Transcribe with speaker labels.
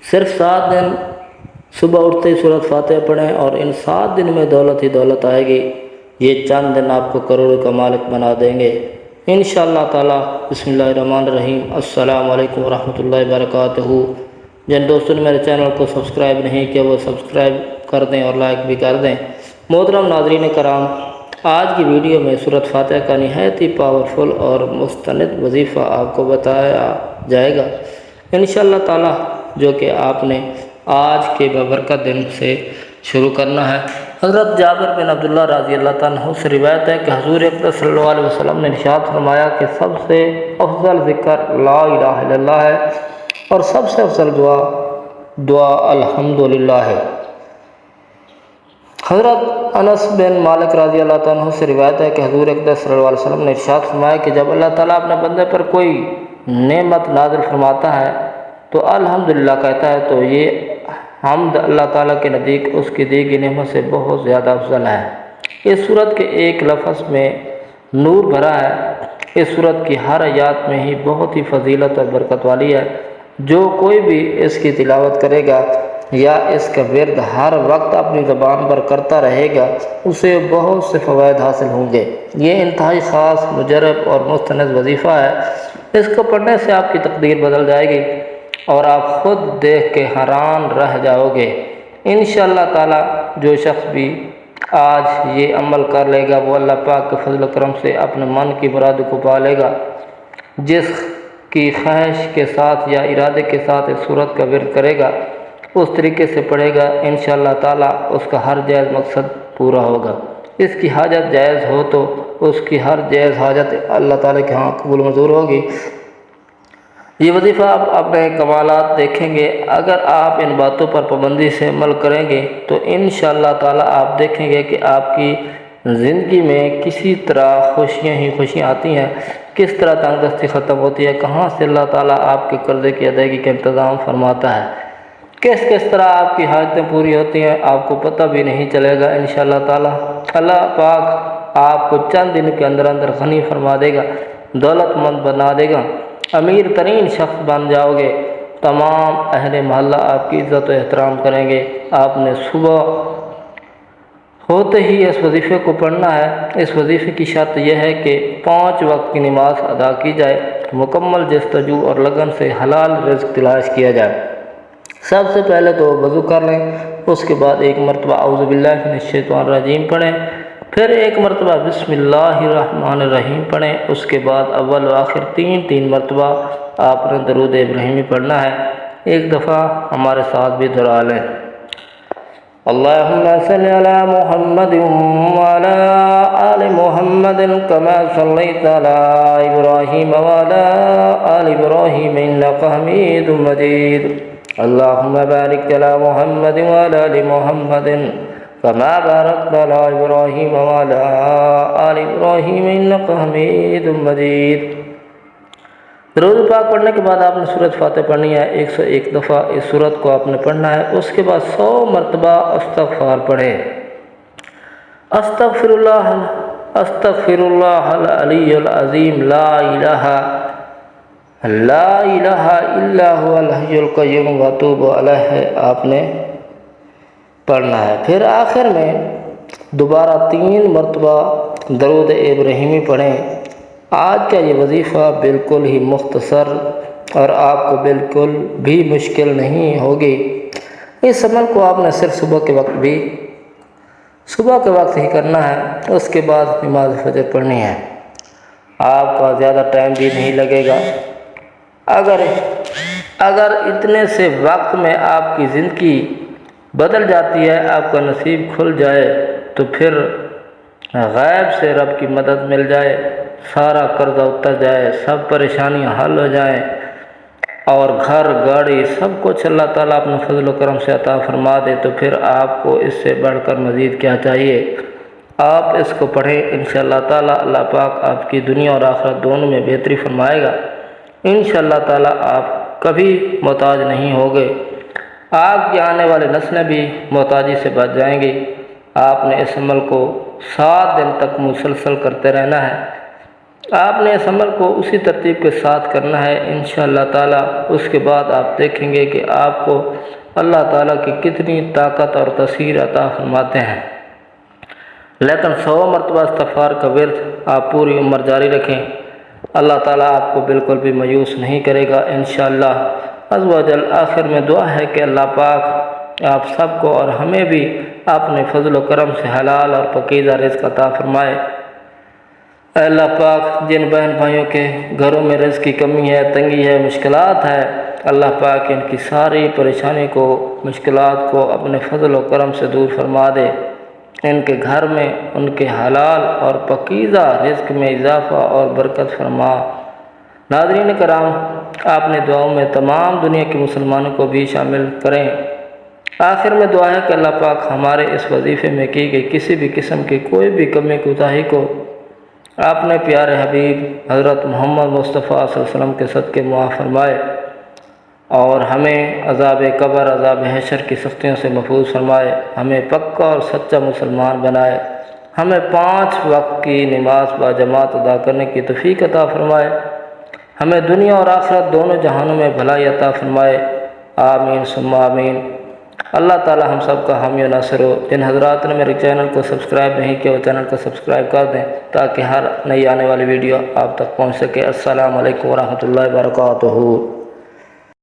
Speaker 1: صرف 7 دن صبح اٹھتے ہی سورۃ فاتحہ پڑھیں اور ان 7 دن میں دولت ہی دولت آئے گی۔ یہ چند دن آپ کو کروڑوں کا مالک بنا دیں گے انشاءاللہ تعالی۔ بسم اللہ الرحمن الرحیم۔ السلام علیکم ورحمۃ اللہ وبرکاتہ۔ جن دوستوں نے میرے چینل کو سبسکرائب نہیں کیا وہ سبسکرائب کر دیں اور لائک بھی کر دیں۔ محترم ناظرین کرام، آج کی ویڈیو میں سورۃ فاتحہ کا نہایت ہی پاورفل اور مستند وظیفہ آپ کو بتایا جائے گا انشاءاللہ تعالی، جو کہ آپ نے آج کے بابرکت دن سے شروع کرنا ہے۔ حضرت جابر بن عبداللہ رضی اللہ تعالیٰ عنہ سے روایت ہے کہ حضور اقدس صلی اللہ علیہ وسلم نے ارشاد فرمایا کہ سب سے افضل ذکر لا الہ الا اللہ ہے اور سب سے افضل دعا الحمدللہ ہے۔ حضرت انس بن مالک رضی اللہ تعالیٰ عنہ سے روایت ہے کہ حضور اقدس صلی اللہ علیہ وسلم نے ارشاد فرمایا کہ جب اللہ تعالیٰ اپنے بندے پر کوئی نعمت نازل فرماتا ہے تو الحمدللہ کہتا ہے تو یہ حمد اللہ تعالیٰ کے نزدیک اس کی دی گئی نعمت سے بہت زیادہ افضل ہے۔ اس سورت کے ایک لفظ میں نور بھرا ہے۔ اس سورت کی ہر آیات میں ہی بہت ہی فضیلت اور برکت والی ہے۔ جو کوئی بھی اس کی تلاوت کرے گا یا اس کا ورد ہر وقت اپنی زبان پر کرتا رہے گا اسے بہت سے فوائد حاصل ہوں گے۔ یہ انتہائی خاص، مجرب اور مستند وظیفہ ہے۔ اس کو پڑھنے سے آپ کی تقدیر بدل جائے گی اور آپ خود دیکھ کے حیران رہ جاؤ گے انشاءاللہ تعالی۔ جو شخص بھی آج یہ عمل کر لے گا وہ اللہ پاک کے فضل و کرم سے اپنے من کی مراد کو پا لے گا۔ جس کی خواہش کے ساتھ یا ارادے کے ساتھ اس سورت کا ورد کرے گا، اس طریقے سے پڑھے گا انشاءاللہ تعالی، اس کا ہر جائز مقصد پورا ہوگا۔ اس کی حاجت جائز ہو تو اس کی ہر جائز حاجت اللہ تعالی کے ہاں قبول منظور ہوگی۔ یہ وظیفہ آپ اپنے کمالات دیکھیں گے۔ اگر آپ ان باتوں پر پابندی سے عمل کریں گے تو انشاءاللہ تعالی آپ دیکھیں گے کہ آپ کی زندگی میں کسی طرح خوشیاں ہی خوشیاں آتی ہیں، کس طرح تنگ دستی ختم ہوتی ہے، کہاں سے اللہ تعالیٰ آپ کے قرضے کی ادائیگی کا انتظام فرماتا ہے، کس طرح آپ کی حاجتیں پوری ہوتی ہیں، آپ کو پتہ بھی نہیں چلے گا انشاءاللہ تعالیٰ۔ اللہ پاک آپ کو چند دن کے اندر غنی فرما دے گا، دولت مند بنا دے گا، امیر ترین شخص بن جاؤ گے۔ تمام اہل محلہ آپ کی عزت و احترام کریں گے۔ آپ نے صبح ہوتے ہی اس وظیفے کو پڑھنا ہے۔ اس وظیفے کی شرط یہ ہے کہ 5 وقت کی نماز ادا کی جائے، مکمل جستجو اور لگن سے حلال رزق تلاش کیا جائے۔ سب سے پہلے تو وضو کر لیں، اس کے بعد 1 مرتبہ اعوذ باللہ من الشیطان الرجیم پڑھیں، پھر 1 مرتبہ بسم اللہ الرحمن الرحیم پڑھیں، اس کے بعد اول و آخر 3 مرتبہ آپ نے درود ابراہیمی پڑھنا ہے۔ ایک دفعہ ہمارے ساتھ بھی دہرا لیں۔ اللہم صلی علی محمد وعلی آل محمد کما صلیت علی ابراہیم وعلی آل ابراہیم انک حمید مجید۔ اللہم بارک علی محمد وعلی آل محمد کما بارکت علی ابراہیم وعلی آل ابراہیم انک حمید مجید۔ درود پاک پڑھنے کے بعد آپ نے سورۃ فاتحہ پڑھنی ہے۔ 101 دفعہ اس سورت کو آپ نے پڑھنا ہے۔ اس کے بعد 100 مرتبہ استغفار پڑھیں۔ استغفر اللہ العلی العظیم لا الہ الا هو الحی القیوم واتوب الیہ آپ نے پڑھنا ہے۔ پھر آخر میں دوبارہ 3 مرتبہ درود ابراہیمی پڑھیں۔ آج کا یہ وظیفہ بالکل ہی مختصر اور آپ کو بالکل بھی مشکل نہیں ہوگی۔ اس عمل کو آپ نے صرف صبح کے وقت ہی کرنا ہے۔ اس کے بعد نماز فجر پڑھنی ہے۔ آپ کا زیادہ ٹائم بھی نہیں لگے گا۔ اگر اتنے سے وقت میں آپ کی زندگی بدل جاتی ہے، آپ کا نصیب کھل جائے تو پھر غیب سے رب کی مدد مل جائے، سارا قرضہ اتر جائے، سب پریشانیاں حل ہو جائیں اور گھر گاڑی سب کچھ اللہ تعالیٰ اپنے فضل و کرم سے عطا فرما دے تو پھر آپ کو اس سے بڑھ کر مزید کیا چاہیے۔ آپ اس کو پڑھیں انشاءاللہ تعالیٰ، اللہ پاک آپ کی دنیا اور آخرت دونوں میں بہتری فرمائے گا۔ انشاءاللہ تعالیٰ آپ کبھی محتاج نہیں ہوگے۔ آپ کی آنے والے نسلیں بھی محتاجی سے بچ جائیں گی۔ آپ نے اس عمل کو 7 دن تک مسلسل کرتے رہنا ہے۔ آپ نے اس عمل کو اسی ترتیب کے ساتھ کرنا ہے انشاءاللہ تعالی۔ اس کے بعد آپ دیکھیں گے کہ آپ کو اللہ تعالیٰ کی کتنی طاقت اور تاثیر عطا فرماتے ہیں۔ لیکن 100 مرتبہ استغفار کا ورد آپ پوری عمر جاری رکھیں، اللہ تعالیٰ آپ کو بالکل بھی مایوس نہیں کرے گا انشاءاللہ عز و جل۔ آخر میں دعا ہے کہ اللہ پاک آپ سب کو اور ہمیں بھی اپنے فضل و کرم سے حلال اور پاکیزہ رزق عطا فرمائے۔ اے اللہ پاک، جن بہن بھائیوں کے گھروں میں رزق کی کمی ہے، تنگی ہے، مشکلات ہے، اللہ پاک ان کی ساری پریشانی کو، مشکلات کو اپنے فضل و کرم سے دور فرما دے۔ ان کے گھر میں ان کے حلال اور پاکیزہ رزق میں اضافہ اور برکت فرما۔ ناظرین کرام، آپ نے دعاؤں میں تمام دنیا کے مسلمانوں کو بھی شامل کریں۔ آخر میں دعا ہے کہ اللہ پاک ہمارے اس وظیفے میں کی گئی کسی بھی قسم کی کوئی بھی کمی کوتاہی کو اپنے پیارے حبیب حضرت محمد مصطفیٰ صلی اللہ علیہ وسلم کے صدقے معاف فرمائے، اور ہمیں عذاب قبر، عذاب حشر کی سختیوں سے محفوظ فرمائے، ہمیں پکا اور سچا مسلمان بنائے، ہمیں 5 وقت کی نماز با جماعت ادا کرنے کی توفیق عطا فرمائے، ہمیں دنیا اور آخرت دونوں جہانوں میں بھلائی عطا فرمائے، آمین ثم آمین۔ اللہ تعالی ہم سب کا حامی و ناصر ہو۔ جن حضرات نے میرے چینل کو سبسکرائب نہیں کیا وہ چینل کو سبسکرائب کر دیں تاکہ ہر نئی آنے والی ویڈیو آپ تک پہنچ سکے۔ السلام علیکم ورحمۃ اللہ وبرکاتہ۔